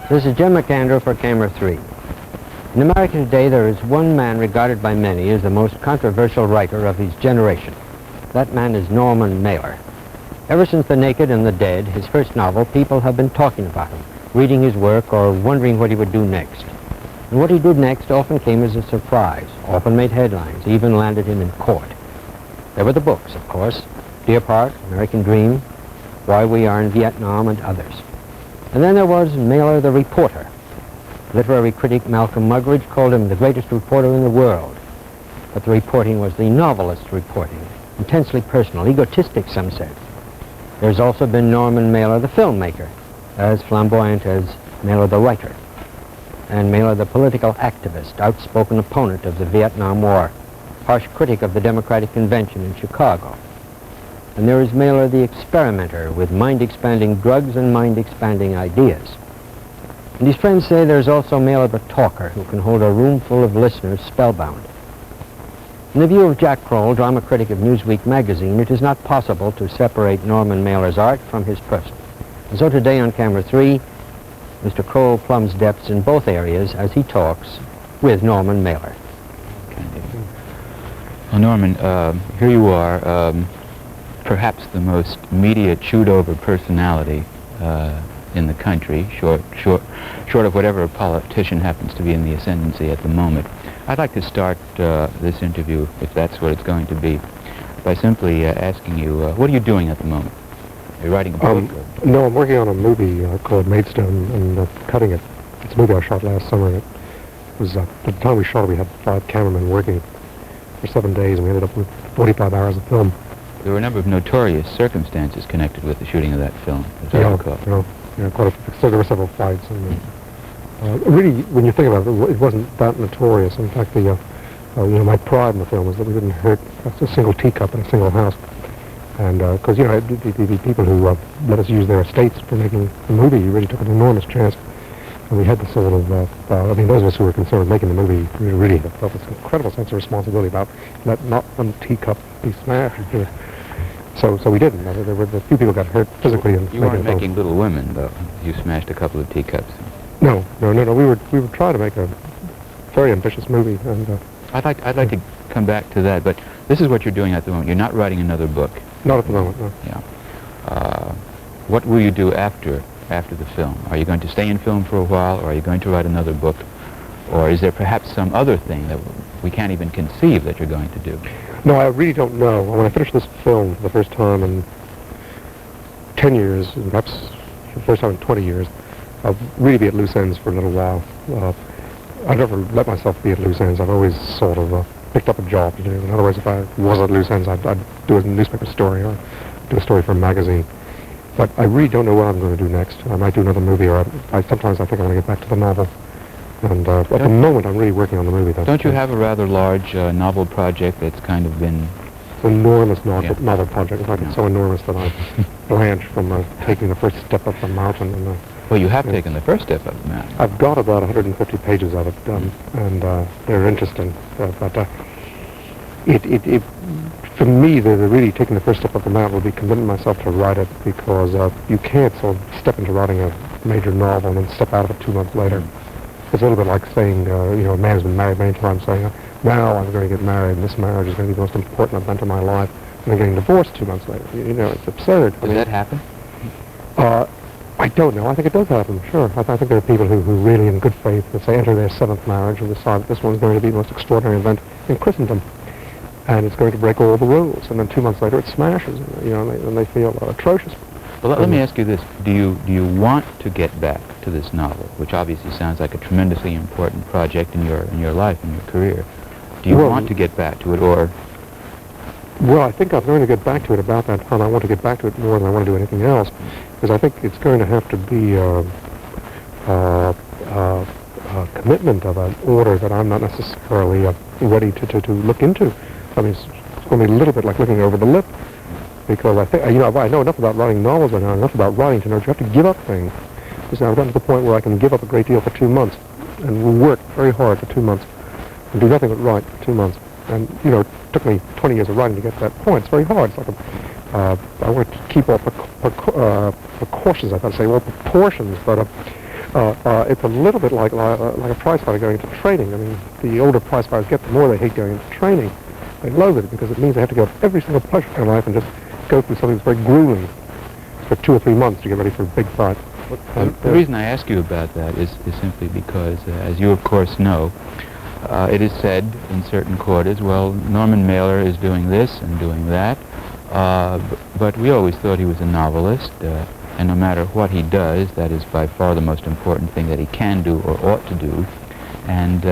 This is Jim McAndrew for Camera 3. In America today, there is one man regarded by many as the most controversial writer of his generation. That man is Norman Mailer. Ever since The Naked and the Dead, his first novel, people have been talking about him, reading his work or wondering what he would do next. And what he did next often came as a surprise, often made headlines, even landed him in court. There were the books, of course, Deer Park, American Dream, Why We Are in Vietnam, and others. And then there was Mailer the reporter. Literary critic Malcolm Muggeridge called him the greatest reporter in the world. But the reporting was the novelist's reporting, intensely personal, egotistic, some said. There's also been Norman Mailer the filmmaker, as flamboyant as Mailer the writer, and Mailer the political activist, outspoken opponent of the Vietnam War, harsh critic of the Democratic Convention in Chicago. And there is Mailer the experimenter with mind-expanding drugs and mind-expanding ideas. And his friends say there's also Mailer the talker, who can hold a room full of listeners spellbound. In the view of Jack Kroll, drama critic of Newsweek magazine, it is not possible to separate Norman Mailer's art from his person. And so today on Camera 3, Mr. Kroll plumbs depths in both areas as he talks with Norman Mailer. Well, Norman, here you are, perhaps the most media chewed-over personality in the country, short of whatever politician happens to be in the ascendancy at the moment. I'd like to start this interview, if that's what it's going to be, by simply asking you, what are you doing at the moment? Are you writing a book? No, I'm working on a movie called Maidstone, and cutting it. It's a movie I shot last summer, and it was, at the time we shot it, we had 5 cameramen working for 7 days, and we ended up with 45 hours of film. There were a number of notorious circumstances connected with the shooting of that film, as I recall. Quite so there were several fights, and really, when you think about it, it wasn't that notorious. In fact, my pride in the film was that we didn't hurt a single teacup in a single house, and because the people who let us use their estates for making the movie really took an enormous chance, and we had the sort of those of us who were concerned with making the movie really felt this incredible sense of responsibility about let not one teacup be smashed. So we didn't. There were a few people got hurt physically. You weren't making Little Women, though. You smashed a couple of teacups. No. We were trying to make a very ambitious movie, and I'd like to come back to that. But this is what you're doing at the moment. You're not writing another book. Not at the moment. No. Yeah. What will you do after the film? Are you going to stay in film for a while, or are you going to write another book, or is there perhaps some other thing that we can't even conceive that you're going to do? No, I really don't know. When I finish this film for the first time in 10 years, and perhaps for the first time in 20 years, I'll really be at loose ends for a little while. I've never let myself be at loose ends. I've always sort of picked up a job to do. In other words, if I was at loose ends, I'd do a newspaper story or do a story for a magazine. But I really don't know what I'm going to do next. I might do another movie, or sometimes I think I'm going to get back to the novel. And at the moment, I'm really working on the movie. Don't you have a rather large novel project that's kind of been... It's an enormous novel project. In fact, it's so enormous that I blanched from taking the first step up the mountain. And, well, you have taken the first step up the mountain. I've got about 150 pages of it, and they're interesting. But for me, the really taking the first step up the mountain would be committing myself to write it, because you can't sort of step into writing a major novel and then step out of it 2 months later. It's a little bit like saying, a man's been married many times, saying, now I'm going to get married, and this marriage is going to be the most important event of my life, and then getting divorced 2 months later. It's absurd. Does that happen? I don't know. I think it does happen, sure. I think there are people who really, in good faith, that say enter their 7th marriage and decide that this one's going to be the most extraordinary event in Christendom, and it's going to break all the rules, and then 2 months later it smashes, and they feel atrocious. Well, let me ask you this. Do you want to get back to this novel, which obviously sounds like a tremendously important project in your life, in your career? Do you want to get back to it, or...? Well, I think I'm going to get back to it about that time. I want to get back to it more than I want to do anything else, because I think it's going to have to be a commitment of an order that I'm not necessarily ready to look into. I mean, it's going to be a little bit like looking over the lip, because I think, I know enough about writing novels, I know enough about writing to know that you have to give up things. Because now I've gotten to the point where I can give up a great deal for 2 months, and work very hard for 2 months, and do nothing but write for 2 months. And, it took me 20 years of writing to get to that point. It's very hard. It's like I want to keep all precautions, I've got to say, all proportions, but It's a little bit like a prize fighter going into training. I mean, the older prize fighters get, the more they hate going into training. They loathe it because it means they have to give up every single pleasure in their life and just go through something that's very grueling for 2 or 3 months to get ready for a big fight. The reason I ask you about that is simply because, as you of course know, it is said in certain quarters, well, Norman Mailer is doing this and doing that, but we always thought he was a novelist, and no matter what he does, that is by far the most important thing that he can do or ought to do. And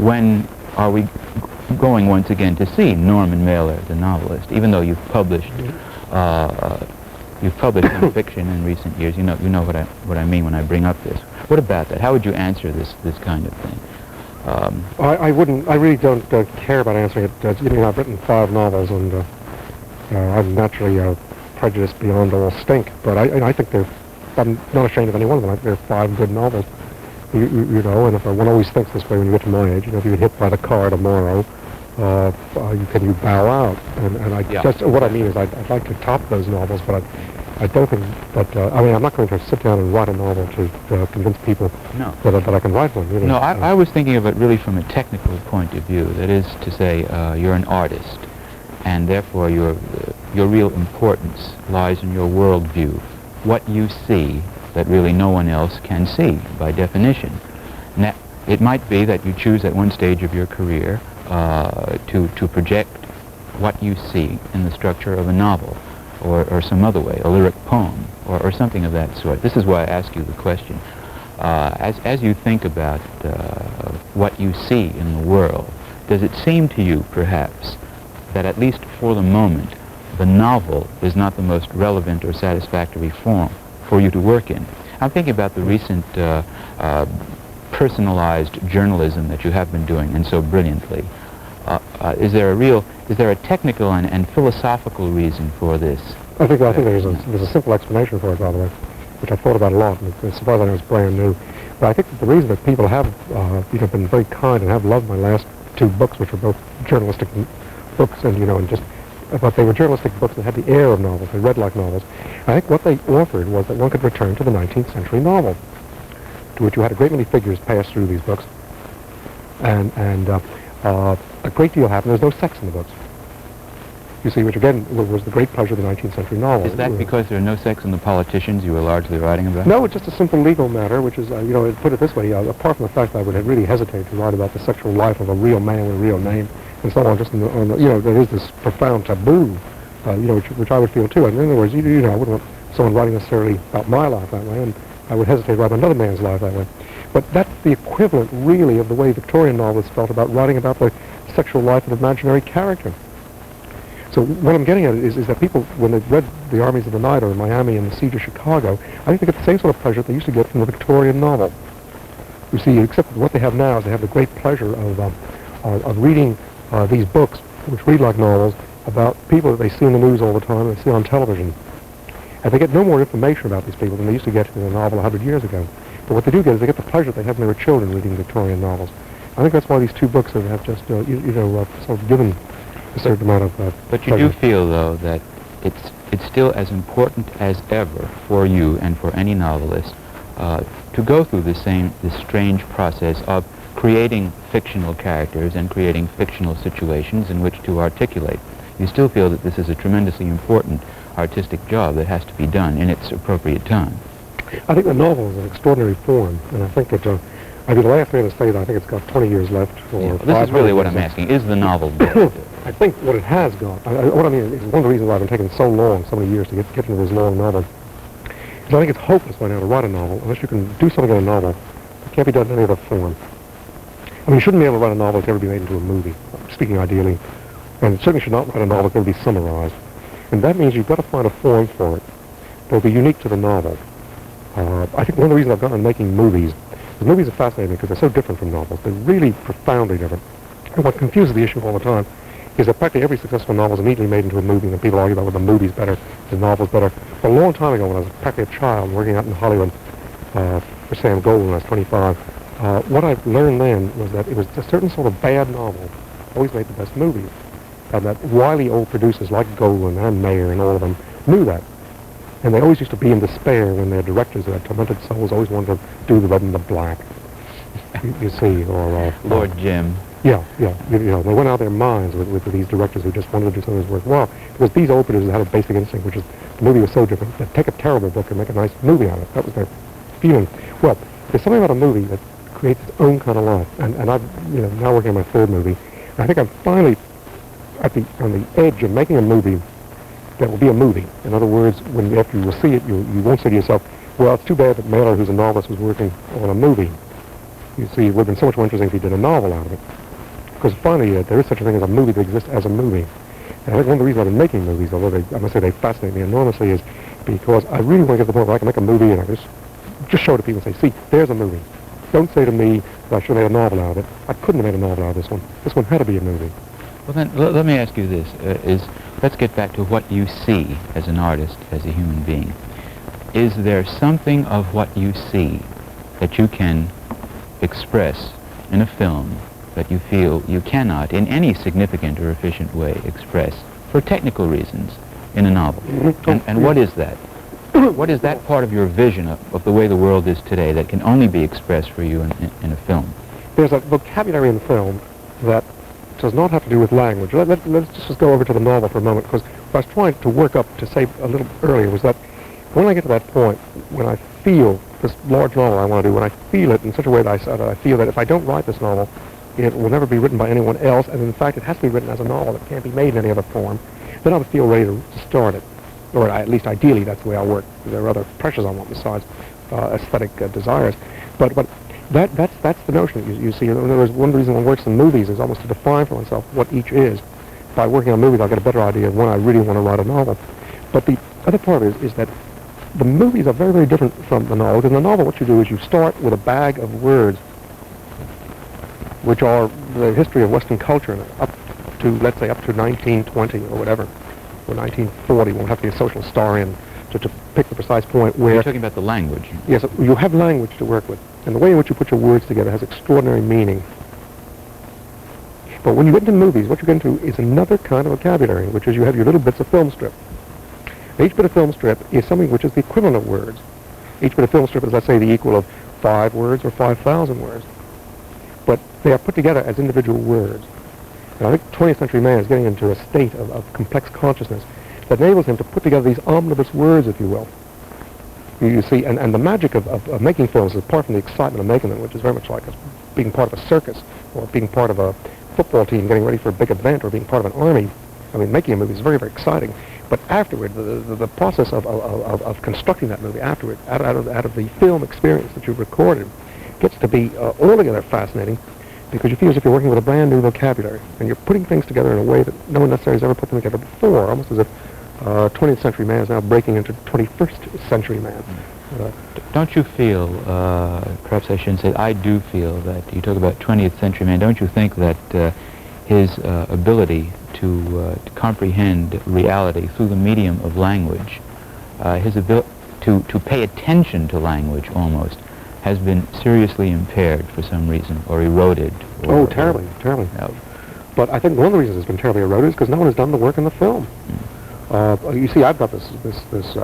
when are we going once again to see Norman Mailer, the novelist, even though you've published some fiction in recent years? You know what I mean when I bring up this. What about that? How would you answer this kind of thing? I really don't care about answering it. You know, I've written 5 novels, and I'm naturally prejudiced beyond all stink. But I think I'm not ashamed of any one of them. I think they're 5 good novels. You know, and if one always thinks this way when you get to my age, you know, if you get hit by the car tomorrow, you bow out. And just what I mean is I'd like to top those novels, but I don't think that, I mean, I'm not going to sit down and write a novel to convince people that I can write one. You know? No, I was thinking of it really from a technical point of view. That is to say, you're an artist, and therefore your real importance lies in your worldview, what you see that really no one else can see, by definition. Now, it might be that you choose at one stage of your career to project what you see in the structure of a novel, or some other way, a lyric poem, or something of that sort. This is why I ask you the question. As you think about what you see in the world, does it seem to you, perhaps, that at least for the moment, the novel is not the most relevant or satisfactory form for you to work in? I'm thinking about the recent personalized journalism that you have been doing, and so brilliantly. Is there a technical and philosophical reason for this? I think there's a simple explanation for it, by the way, which I've thought about a lot, and it's surprising it's brand new. But I think that the reason that people have been very kind and have loved my last 2 books, which are both journalistic books, but they were journalistic books that had the air of novels. They read like novels. I think what they offered was that one could return to the 19th century novel, to which you had a great many figures pass through these books, and a great deal happened. There's no sex in the books. You see, which again was the great pleasure of the 19th century novel. Is that because there are no sex in the politicians you were largely writing about? No, it's just a simple legal matter, which is, put it this way, apart from the fact that I would have really hesitate to write about the sexual life of a real man with a real name, and so on, just there is this profound taboo, which I would feel too. And in other words, I wouldn't want someone writing necessarily about my life that way, and I would hesitate to write another man's life that way. But that's the equivalent, really, of the way Victorian novelists felt about writing about the sexual life of an imaginary character. So what I'm getting at is that people, when they read The Armies of the Night or Miami and the Siege of Chicago, I think they get the same sort of pleasure that they used to get from the Victorian novel. You see, except what they have now is they have the great pleasure of reading these books, which read like novels, about people that they see in the news all the time and they see on television. And they get no more information about these people than they used to get in a novel 100 years ago. But what they do get is they get the pleasure they had when they were children reading Victorian novels. I think that's why these 2 books have just, sort of given a certain amount of But you pleasure. do feel, though, that it's still as important as ever for you and for any novelist to go through this strange process of creating fictional characters and creating fictional situations in which to articulate. You still feel that this is a tremendously important artistic job that has to be done in its appropriate time. I think the novel is an extraordinary form, and I think that, the last thing to say that I think it's got 20 years left. This is really what I'm asking. Is the novel dead? I think what it has got, what I mean is one of the reasons why I've been taking so many years to get into this long novel, is I think it's hopeless by now to write a novel unless you can do something in a novel that can't be done in any other form. I mean, you shouldn't be able to write a novel that can ever be made into a movie, speaking ideally, and it certainly should not write a novel that can be summarized. And that means you've got to find a form for it that will be unique to the novel. I think one of the reasons I've gone on making movies is movies are fascinating because they're so different from novels. They're really profoundly different. And what confuses the issue all the time is that practically every successful novel is immediately made into a movie, and people argue about whether the movie's better, the novel's better. But a long time ago, when I was practically a child working out in Hollywood for Sam Gold when I was 25, what I learned then was that it was a certain sort of bad novel always made the best movies. And that wily old producers like Golan and Mayer and all of them knew that. And they always used to be in despair when their directors, their tormented souls, always wanted to do the red and the black. You see, or... Lord Jim. Yeah. You know, they went out of their minds with these directors who just wanted to do something that was worthwhile. Because these old producers had a basic instinct, which is the movie was so different. They'd take a terrible book and make a nice movie out of it. That was their feeling. Well, there's something about a movie that creates its own kind of life. And I'm, you know, now working on my third movie. And I think I'm finally on the edge of making a movie that will be a movie. In other words, after you will see it, you won't say to yourself, well, it's too bad that Mailer, who's a novelist, was working on a movie. You see, it would have been so much more interesting if he did a novel out of it. Because finally, there is such a thing as a movie that exists as a movie. And I think one of the reasons I've been making movies, although I must say they fascinate me enormously, is because I really want to get to the point where I can make a movie and I just show it to people and say, see, there's a movie. Don't say to me that I should have made a novel out of it. I couldn't have made a novel out of this one. This one had to be a movie. Well, then, let me ask you this. Let's get back to what you see as an artist, as a human being. Is there something of what you see that you can express in a film that you feel you cannot, in any significant or efficient way, express, for technical reasons, in a novel? And what is that? What is that part of your vision of the way the world is today that can only be expressed for you in a film? There's a vocabulary in film that does not have to do with language. Let's just go over to the novel for a moment, because what I was trying to work up to say a little earlier was that when I get to that point, when I feel this large novel I want to do, when I feel it in such a way that I feel that if I don't write this novel, it will never be written by anyone else, and in fact it has to be written as a novel. It can't be made in any other form. Then I would feel ready to start it. Or at least ideally that's the way I work. There are other pressures I want besides aesthetic desires. But that's the notion. You see, there is one reason one works in movies is almost to define for oneself what each is. By working on movies, I'll get a better idea of when I really want to write a novel. But the other part is that the movies are very, very different from the novels. In the novel, what you do is you start with a bag of words, which are the history of Western culture, up to, let's say, up to 1920 or whatever, or 1940. Won't have to be a social historian to pick the precise point where... You're talking about the language. Yes, you have language to work with. And the way in which you put your words together has extraordinary meaning. But when you get into movies, what you get into is another kind of vocabulary, which is you have your little bits of film strip. Each bit of film strip is something which is the equivalent of words. Each bit of film strip is, let's say, the equal of 5 words or 5,000 words. But they are put together as individual words. And I think the 20th century man is getting into a state of complex consciousness that enables him to put together these omnibus words, if you will. You see, and the magic of making films is apart from the excitement of making them, which is very much like being part of a circus, or being part of a football team getting ready for a big event, or being part of an army. I mean, making a movie is very, very exciting. But afterward, the process of constructing that movie afterward, out of the film experience that you've recorded, gets to be altogether fascinating, because you feel as if you're working with a brand new vocabulary, and you're putting things together in a way that no one necessarily has ever put them together before, almost as if 20th century man is now breaking into 21st century man. Don't you feel, perhaps I shouldn't say, I do feel that you talk about 20th century man, don't you think that his ability to comprehend reality through the medium of language, his ability to pay attention to language almost, has been seriously impaired for some reason, or eroded? Or, terribly. But I think one of the reasons it's been terribly eroded is because no one has done the work in the film. You see, I've got this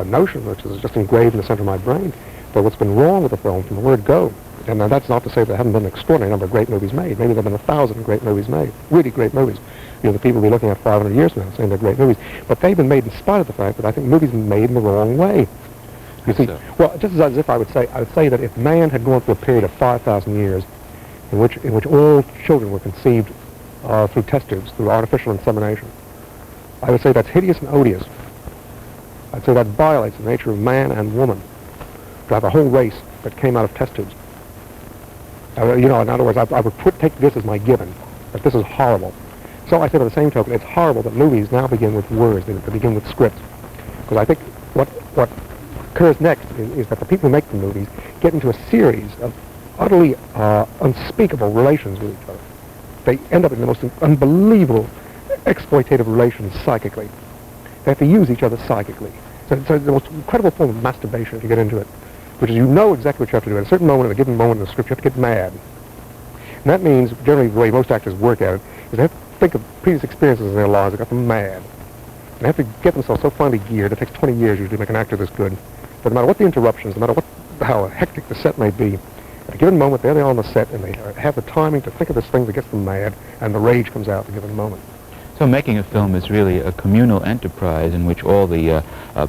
notion, which is just engraved in the center of my brain, that what's been wrong with the film from the word go, and now that's not to say that there haven't been an extraordinary number of great movies made. Maybe there have been 1,000 great movies made, really great movies. You know, the people will be looking at 500 years from now saying they're great movies. But they've been made in spite of the fact that I think movies have been made in the wrong way. You see, well, just as if I would say that if man had gone through a period of 5,000 years in which all children were conceived through test tubes, through artificial insemination, I would say that's hideous and odious. I'd say that violates the nature of man and woman, to have a whole race that came out of test tubes. You know, in other words, I would take this as my given, that this is horrible. So I say by the same token, it's horrible that movies now begin with words, they begin with scripts. Because I think what occurs next is that the people who make the movies get into a series of utterly unspeakable relations with each other. They end up in the most unbelievable exploitative relations psychically. They have to use each other psychically. So it's the most incredible form of masturbation if you get into it, which is you know exactly what you have to do. At a certain moment, at a given moment in the script, you have to get mad. And that means, generally, the way most actors work at it, is they have to think of previous experiences in their lives that got them mad. they have to get themselves so finely geared. It takes 20 years usually to make an actor this good. But no matter what the interruptions, no matter how hectic the set may be, at a given moment, there they are on the set, and they have the timing to think of this thing that gets them mad, and the rage comes out at a given moment. So making a film is really a communal enterprise in which all the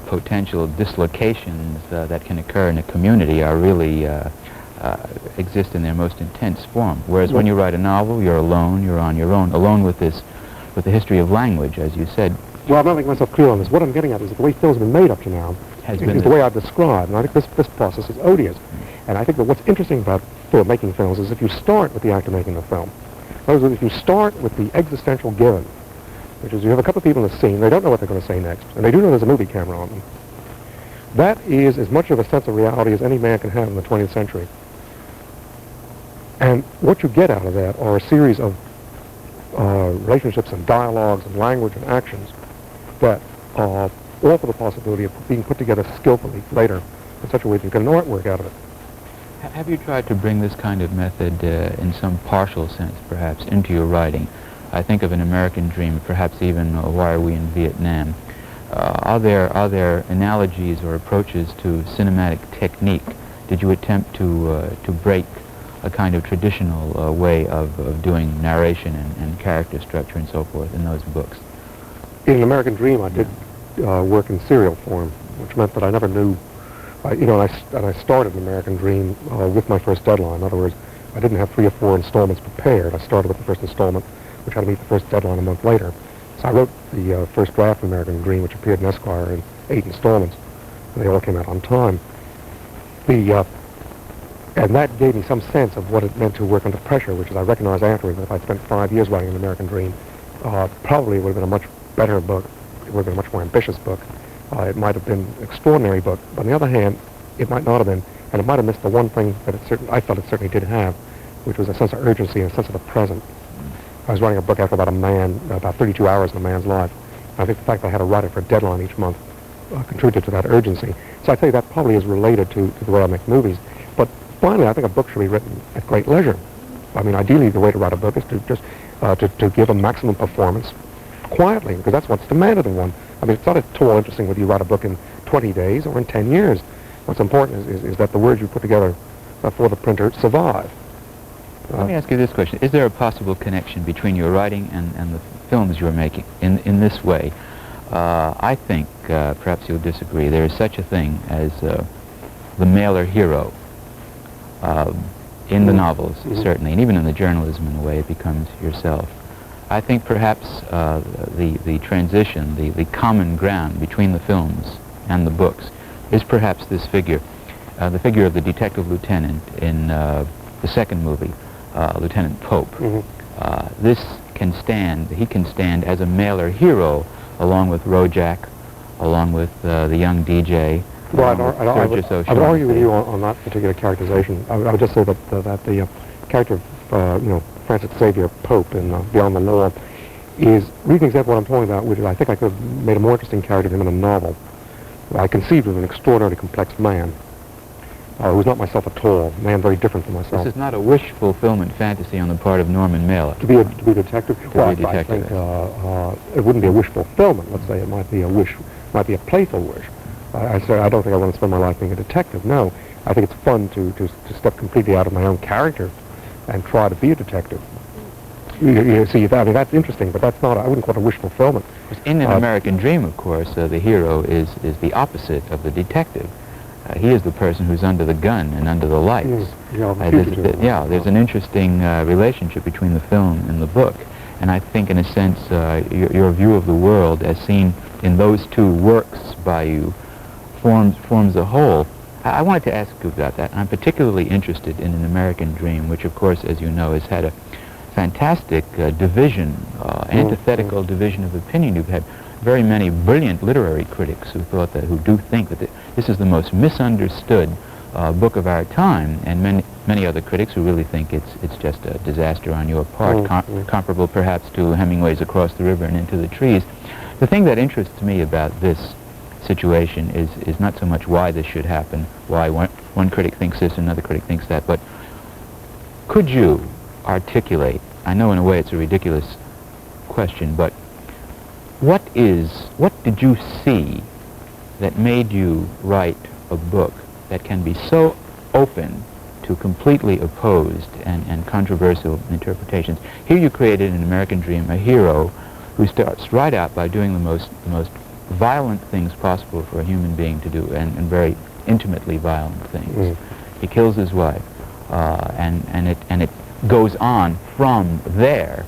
potential dislocations that can occur in a community are really exist in their most intense form. Whereas when you write a novel, you're alone, you're on your own, alone with the history of language, as you said. Well, I'm not making myself clear on this. What I'm getting at is that the way films have been made up to now is the way I've described, and I think this process is odious. And I think that what's interesting about making films is if you start with the actor making the film. In other words, if you start with the existential given, which is you have a couple of people in the scene, they don't know what they're going to say next, and they do know there's a movie camera on them. That is as much of a sense of reality as any man can have in the 20th century. And what you get out of that are a series of relationships and dialogues and language and actions that offer the possibility of being put together skillfully later in such a way that you get an artwork out of it. Have you tried to bring this kind of method in some partial sense, perhaps, into your writing? I think of An American Dream, perhaps even Why Are We in Vietnam? Are there analogies or approaches to cinematic technique? Did you attempt to break a kind of traditional way of doing narration and character structure and so forth in those books? In An American Dream, I did work in serial form, which meant that I never knew, and I started An American Dream with my first deadline. In other words, I didn't have 3 or 4 installments prepared. I started with the first installment, which had to meet the first deadline a month later. So I wrote the first draft of American Dream, which appeared in Esquire in 8 installments, and they all came out on time. And that gave me some sense of what it meant to work under pressure, which is I recognized afterwards that if I'd spent 5 years writing An American Dream, probably it would have been a much better book. It would have been a much more ambitious book. It might have been an extraordinary book. But on the other hand, it might not have been, and it might have missed the one thing that I felt it certainly did have, which was a sense of urgency and a sense of the present. I was writing a book after about 32 hours in a man's life. And I think the fact that I had to write it for a deadline each month contributed to that urgency. So I'd say that probably is related to the way I make movies. But finally, I think a book should be written at great leisure. I mean, ideally, the way to write a book is to just to give a maximum performance quietly, because that's what's demanded of one. I mean, it's not at all interesting whether you write a book in 20 days or in 10 years. What's important is that the words you put together for the printer survive. Let me ask you this question. Is there a possible connection between your writing and the films you're making in this way? I think, perhaps you'll disagree, there is such a thing as the mailer hero in the novels, certainly, and even in the journalism in a way it becomes yourself. I think perhaps the transition, the common ground between the films and the books is perhaps this figure, the figure of the detective lieutenant in the second movie, Lieutenant Pope. He can stand as a mailer hero along with Rojak, along with the young DJ. Well, I would argue with you on that particular characterization. I would just say that the character of Francis Xavier Pope in Beyond the Law is really an example of what I'm talking about, which is I think I could have made a more interesting character than him in a novel. I conceived of an extraordinarily complex man who's not myself at all, a man very different from myself. This is not a wish fulfillment fantasy on the part of Norman Mailer. To be a detective? I think it wouldn't be a wish fulfillment. Let's say it might be a wish, might be a playful wish. I don't think I want to spend my life being a detective. No, I think it's fun to step completely out of my own character and try to be a detective. You see, I mean, that's interesting, but that's not, I wouldn't call it a wish fulfillment. In An American Dream, of course, the hero is the opposite of the detective. He is the person who's under the gun and under the lights. There's an interesting relationship between the film and the book. And I think, in a sense, your view of the world as seen in those two works by you forms a whole. I wanted to ask you about that. I'm particularly interested in An American Dream, which, of course, as you know, has had a fantastic division, antithetical division of opinion. You've had very many brilliant literary critics who do think that this is the most misunderstood book of our time, and many other critics who really think it's just a disaster on your part, comparable perhaps to Hemingway's Across the River and Into the Trees. The thing that interests me about this situation is not so much why this should happen, why one critic thinks this, another critic thinks that, but could you articulate, I know in a way it's a ridiculous question, but what is what did you see that made you write a book that can be so open to completely opposed and controversial interpretations? Here you created in American Dream a hero who starts right out by doing the most violent things possible for a human being to do, and very intimately violent things. He kills his wife, and it goes on from there.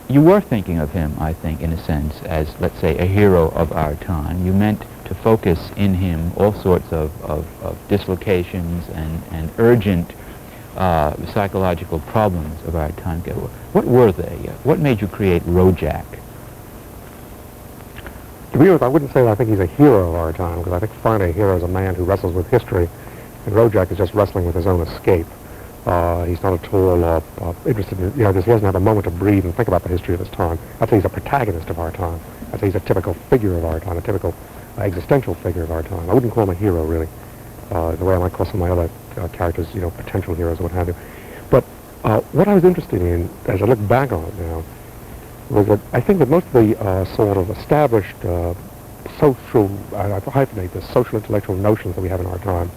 You were thinking of him, I think, in a sense, as, let's say, a hero of our time. You meant to focus in him all sorts of dislocations and urgent psychological problems of our time. What were they? What made you create Rojak? To be honest, I wouldn't say that I think he's a hero of our time, because I think finally a hero is a man who wrestles with history, and Rojak is just wrestling with his own escape. He's not at all interested in, he doesn't have a moment to breathe and think about the history of his time. I'd say he's a protagonist of our time. I'd say he's a typical figure of our time, a typical existential figure of our time. I wouldn't call him a hero, really, the way I might call some of my other characters, potential heroes or what have you. But what I was interested in, as I look back on it now, was that I think that most of the sort of established social, I hyphenate this, social intellectual notions that we have in our time,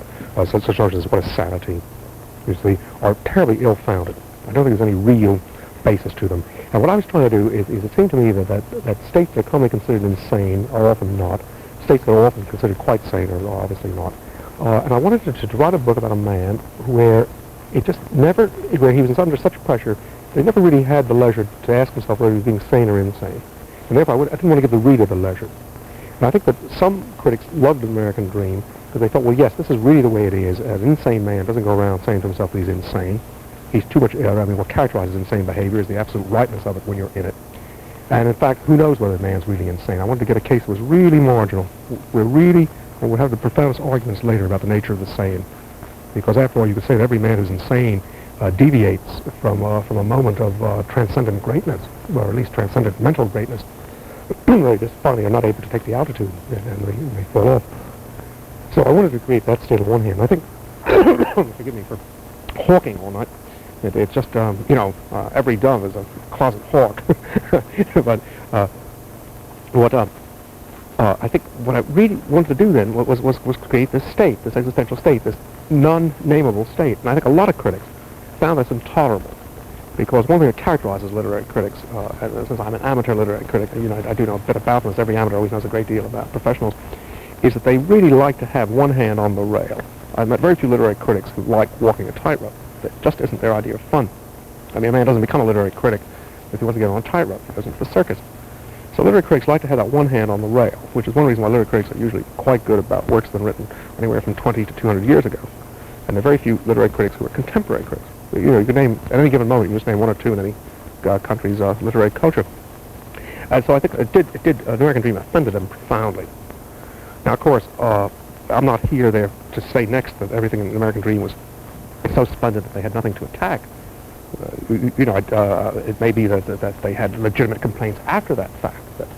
such notions as what is sanity, usually, are terribly ill-founded. I don't think there's any real basis to them. And what I was trying to do is it seemed to me that states that are commonly considered insane are often not. States that are often considered quite sane are obviously not. And I wanted to write a book about a man where it just never, where he was under such pressure that he never really had the leisure to ask himself whether he was being sane or insane. And therefore I didn't want to give the reader the leisure. And I think that some critics loved the American Dream because they thought, well, yes, this is really the way it is. An insane man doesn't go around saying to himself that he's insane. He's too much, what characterizes insane behavior is the absolute rightness of it when you're in it. And in fact, who knows whether a man's really insane? I wanted to get a case that was really marginal. We'll have the profoundest arguments later about the nature of the sane. Because after all, you could say that every man who's insane deviates from a moment of transcendent greatness, or at least transcendent mental greatness. They just finally are not able to take the altitude, and they fall off. So I wanted to create that state on one hand. I think, forgive me for hawking all night. It's just, every dove is a closet hawk. But I think what I really wanted to do then was create this state, this existential state, this non-nameable state. And I think a lot of critics found this intolerable. Because one thing that characterizes literary critics, since I'm an amateur literary critic, I do know a bit about them, as every amateur always knows a great deal about professionals, is that they really like to have one hand on the rail. I've met very few literary critics who like walking a tightrope. That just isn't their idea of fun. I mean, a man doesn't become a literary critic if he wants to get on a tightrope. He goes into the circus. So literary critics like to have that one hand on the rail, which is one reason why literary critics are usually quite good about works that are written anywhere from 20 to 200 years ago. And there are very few literary critics who are contemporary critics. You could name, at any given moment, you just name one or two in any country's literary culture. And so I think the American Dream offended them profoundly. Now, of course, I'm not there to say next that everything in the American Dream was so splendid that they had nothing to attack. It may be that they had legitimate complaints after that fact. That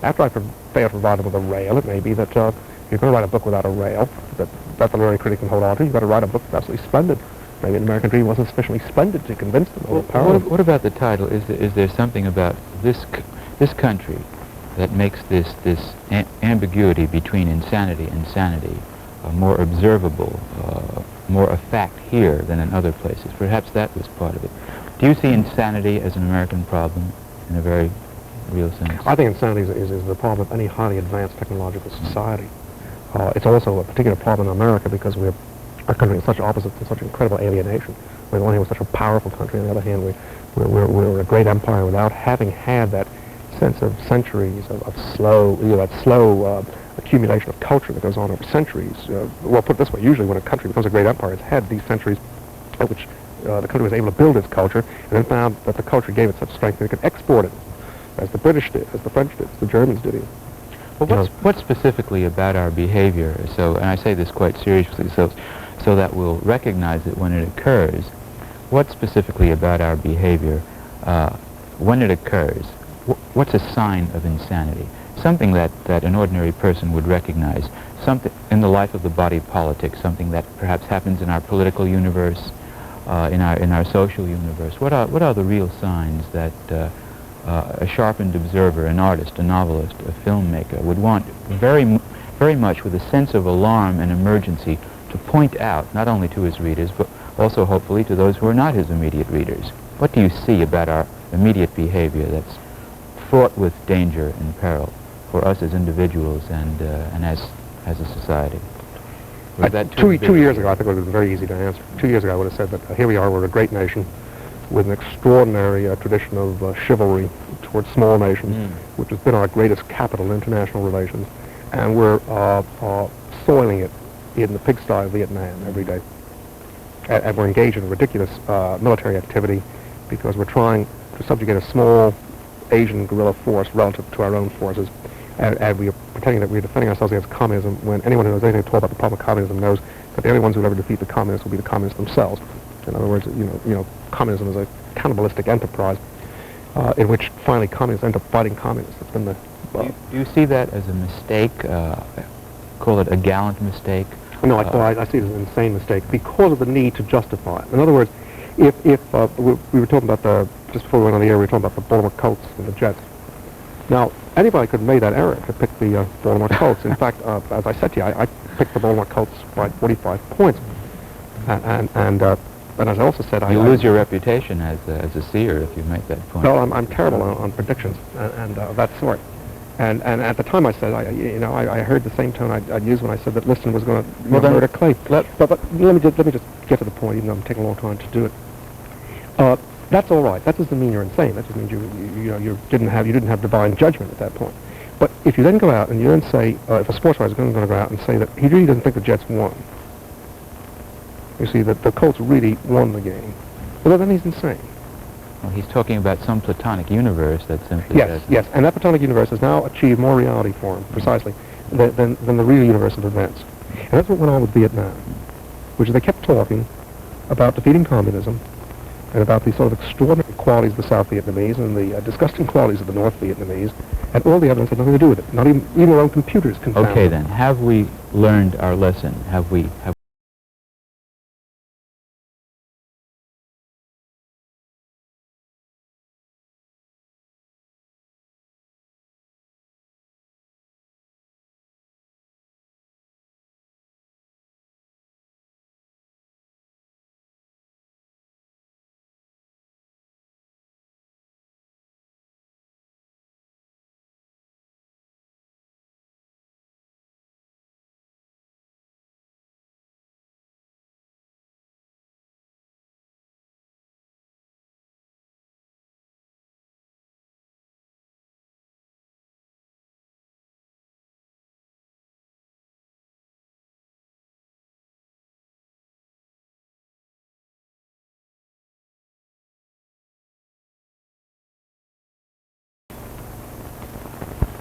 after I failed to provide them with a rail, it may be that you're going to write a book without a rail that the literary critic can hold on to. You've got to write a book that's absolutely splendid. Maybe the American Dream wasn't sufficiently splendid to convince them. What about the title? Is there something about this country that makes this ambiguity between insanity and sanity more observable, more a fact here than in other places? Perhaps that was part of it. Do you see insanity as an American problem in a very real sense? I think insanity is the problem of any highly advanced technological society. It's also a particular problem in America because our country is such opposites and such incredible alienation. On the one hand, we're such a powerful country. On the other hand, we're a great empire without having had that sense of centuries of slow, that slow accumulation of culture that goes on over centuries. Well, put it this way, usually when a country becomes a great empire, it's had these centuries in which the country was able to build its culture and then found that the culture gave it such strength that it could export it, as the British did, as the French did, as the Germans did even. Well, what specifically about our behavior, and I say this quite seriously, so that we'll recognize it when it occurs, what specifically about our behavior, when it occurs, what's a sign of insanity? Something that an ordinary person would recognize, something in the life of the body politic, something that perhaps happens in our political universe, in our social universe. What are the real signs that a sharpened observer, an artist, a novelist, a filmmaker would want very much with a sense of alarm and emergency to point out, not only to his readers, but also hopefully to those who are not his immediate readers. What do you see about our immediate behavior that's fraught with danger and peril for us as individuals and as a society? Two years ago, I think it would have been very easy to answer. 2 years ago, I would have said that here we are, we're a great nation with an extraordinary tradition of chivalry towards small nations, which has been our greatest capital in international relations, and we're soiling it in the pigsty of Vietnam every day. And we're engaged in a ridiculous military activity because we're trying to subjugate a small Asian guerrilla force relative to our own forces, and we are pretending that we're defending ourselves against communism when anyone who knows anything at all about the problem of communism knows that the only ones who will ever defeat the communists will be the communists themselves. In other words, communism is a cannibalistic enterprise in which finally communists end up fighting communists. It's been the... Do you see that as a mistake? Call it a gallant mistake? No, I see it as an insane mistake because of the need to justify it. In other words, if we were talking about just before we went on the air, we were talking about the Baltimore Colts and the Jets. Now, anybody could have made that error to pick the Baltimore Colts. In fact, as I said to you, I picked the Baltimore Colts by 45 points. And as I also said, you lose your reputation as a seer if you make that point. Well, I'm terrible on predictions and that sort. And at the time I said, I heard the same tone I'd use when I said that Liston was going to murder Clay. But let me just get to the point, even though I'm taking a long time to do it. That's all right. That doesn't mean you're insane. That just means you didn't have divine judgment at that point. But if you then go out and you then say, if a sports writer is going to go out and say that he really doesn't think the Jets won, you see that the Colts really won the game, well, then he's insane. Well, he's talking about some platonic universe that simply Yes, and that platonic universe has now achieved more reality for him, precisely, than the real universe of events. And that's what went on with Vietnam, which is they kept talking about defeating communism and about the sort of extraordinary qualities of the South Vietnamese and the disgusting qualities of the North Vietnamese, and all the evidence had nothing to do with it. Not even our own computers can. Okay, then, have we learned our lesson? Have we